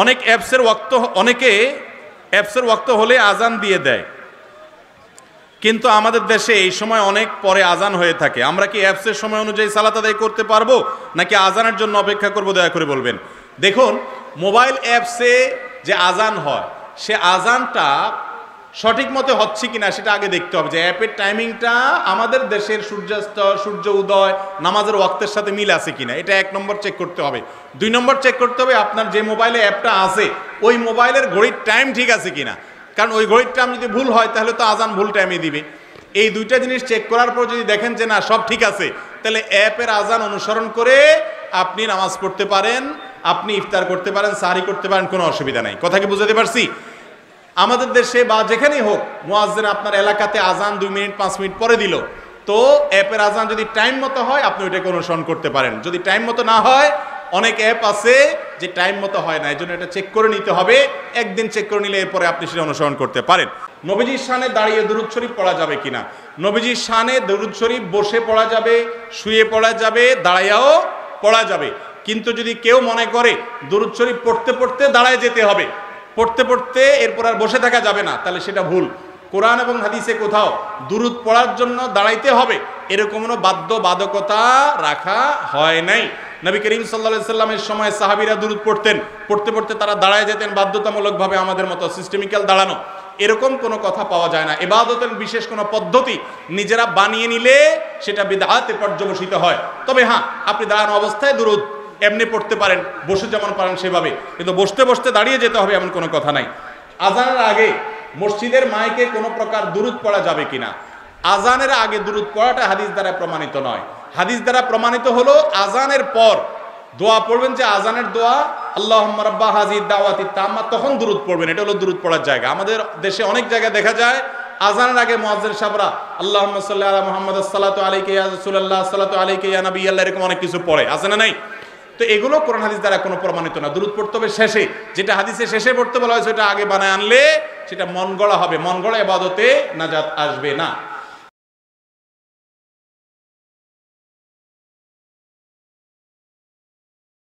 অনেক অনেকে অ্যাপসের ওয়াক্ত হলে আজান দিয়ে দেয়, কিন্তু আমাদের দেশে এই সময় অনেক পরে আজান হয়ে থাকে। আমরা কি অ্যাপসের সময় অনুযায়ী সালাত আদায় করতে পারবো নাকি আজানের জন্য অপেক্ষা করবো? দয়া করে বলবেন। দেখুন, মোবাইল অ্যাপসে যে আজান হয় সে আজানটা সঠিক মতো হচ্ছে কিনা সেটা আগে দেখতে হবে, যে অ্যাপের টাইমিংটা আমাদের দেশের সূর্যাস্ত, সূর্য উদয়, নামাজের ওয়াক্তের সাথে মিল আছে কিনা, এটা 1 নম্বর চেক করতে হবে। 2 নম্বর চেক করতে হবে আপনার যে মোবাইলে অ্যাপটা আছে ওই মোবাইলের ঘড়ির টাইম ঠিক আছে কিনা, কারণ ওই ঘড়ির টাইম যদি ভুল হয় তাহলে তো আজান ভুল টাইমে দিবে। এই 2টা জিনিস চেক করার পর যদি দেখেন যে না সব ঠিক আছে, তাহলে অ্যাপের আজান অনুসরণ করে আপনি নামাজ পড়তে পারেন, আপনি ইফতার করতে পারেন, সাহরি করতে পারেন, কোনো অসুবিধা নাই। কথা কি বুঝাতে পারছি? আমাদের দেশে বা যেখানেই হোক মুয়াজ্জিন আপনার এলাকাতে আজান 2 মিনিট 5 মিনিট পরে দিল, তো অ্যাপের আজান যদি টাইম মতো হয় আপনি ওইটাকে অনুসরণ করতে পারেন। যদি টাইম মতো না হয়, অনেক অ্যাপ আছে যে টাইম মতো হয় না, এই জন্য এটা চেক করে নিতে হবে। একদিন চেক করে নিলে এরপরে আপনি সেটা অনুসরণ করতে পারেন। নবীজির শানে দাঁড়িয়ে দুরূদ শরীফ পড়া যাবে কিনা? নবীজির শানে দুরূদ শরীফ বসে পড়া যাবে, শুয়ে পড়া যাবে, দাঁড়াইয়াও পড়া যাবে। কিন্তু যদি কেউ মনে করে দুরূদ শরীফ পড়তে পড়তে দাঁড়ায় যেতে হবে, পড়তে পড়তে এরপর আর বসে থাকা যাবে না, তাহলে সেটা ভুল। কোরআন এবং হাদিসে কোথাও দুরূদ পড়ার জন্য দাঁড়াইতে হবে এরকম কোনো বাধ্যবাধকতা রাখা হয় নাই। নবী করিম সাল্লাল্লাহু আলাইহি সাল্লামের সময় সাহাবীরা দুরূদ পড়তেন, পড়তে পড়তে তারা দাঁড়ায় যেতেন বাধ্যতামূলকভাবে, আমাদের মতো সিস্টেমিক্যাল দাঁড়ানো, এরকম কোনো কথা পাওয়া যায় না। ইবাদতের বিশেষ কোনো পদ্ধতি নিজেরা বানিয়ে নিলে সেটা বিদআতে পর্যবসিত হয়। তবে হ্যাঁ, আপনি দাঁড়ানো অবস্থায় দুরূদ এমনি পড়তে পারেন, বসে যেমন পারেন সেভাবে, কিন্তু বসতে বসতে দাঁড়িয়ে যেতে হবে এমন কোনো কথা নাই। আজানের আগে মসজিদের মাইকে কোনো প্রকার দুরূদ পড়া যাবে কিনা? আজানের আগে দুরূদ পড়াটা হাদিস দ্বারা প্রমাণিত নয়। হাদিস দ্বারা প্রমাণিত হলো আজানের পর দোয়া পড়বেন, যে আজানের দোয়া আল্লাহুম্মা রাব্বা হাযিহিদ দাওয়াতিত তাম্মা, তখন দুরূদ পড়বেন, এটা হলো দুরূদ পড়ার জায়গা। আমাদের দেশে অনেক জায়গায় দেখা যায় আজানের আগে মুয়াজ্জিন সাহেবরা আল্লাহুম্মা সাল্লি আলা মুহাম্মাদ আসসালাতু আলাইকা ইয়া রাসূলুল্লাহ আসসালাতু আলাইকা ইয়া নবিয়াল্লাহ, এরকম অনেক কিছু পড়ে, আছে না নাই? তো এগুলো কোরআন হাদিস দ্বারা কোনো প্রমাণিত না। দুরূদ পড়তে হবে শেষে, যেটা হাদিসে শেষে পড়তে বলা হয়েছে সেটা আগে বানায় আনলে সেটা মন গড়া হবে, মন গড়া ইবাদতে নাজাত আসবে না।